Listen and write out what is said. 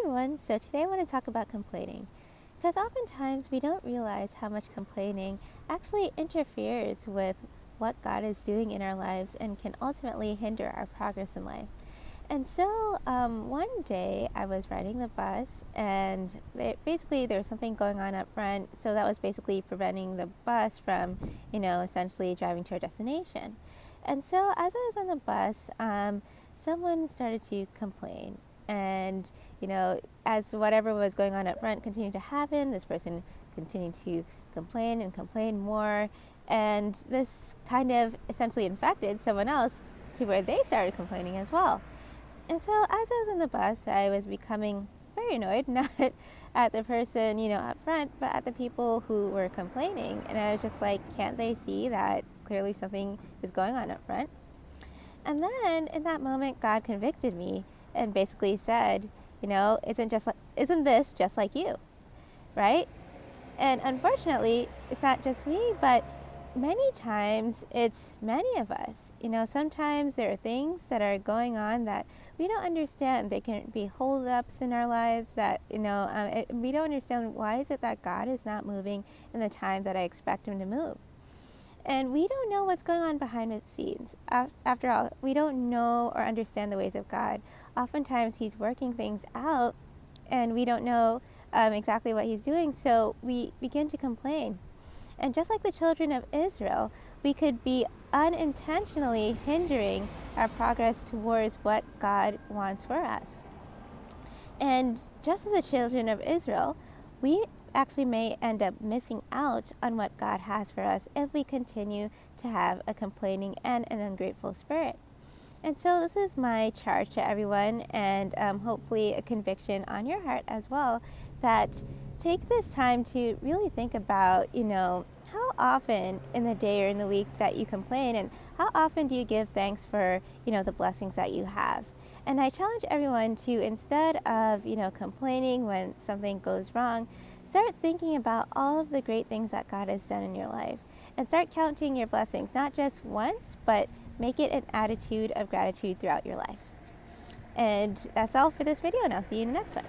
everyone, so today I want to talk about complaining, because oftentimes we don't realize how much complaining actually interferes with what God is doing in our lives and can ultimately hinder our progress in life. And so one day I was riding the bus, and there was something going on up front, so that was basically preventing the bus from, essentially driving to our destination. And so as I was on the bus, someone started to complain. And, as whatever was going on up front continued to happen, this person continued to complain and complain more. And this kind of essentially infected someone else to where they started complaining as well. And so as I was in the bus, I was becoming very annoyed, not at the person, up front, but at the people who were complaining. And I was just like, can't they see that clearly something is going on up front? And then in that moment, God convicted me and basically said, isn't this just like you, right? And unfortunately, it's not just me, but many times it's many of us. Sometimes there are things that are going on that we don't understand. They can be holdups in our lives that, we don't understand, why is it that God is not moving in the time that I expect him to move? And we don't know what's going on behind the scenes. After all, we don't know or understand the ways of God. Oftentimes he's working things out and we don't know exactly what he's doing, so we begin to complain. And just like the children of Israel, we could be unintentionally hindering our progress towards what God wants for us. And just as the children of Israel, we actually may end up missing out on what God has for us if we continue to have a complaining and an ungrateful spirit. And so this is my charge to everyone, and hopefully a conviction on your heart as well, that take this time to really think about, how often in the day or in the week that you complain, and how often do you give thanks for, the blessings that you have. And I challenge everyone to, instead of, complaining when something goes wrong, start thinking about all of the great things that God has done in your life, and start counting your blessings, not just once, but make it an attitude of gratitude throughout your life. And that's all for this video, and I'll see you in the next one.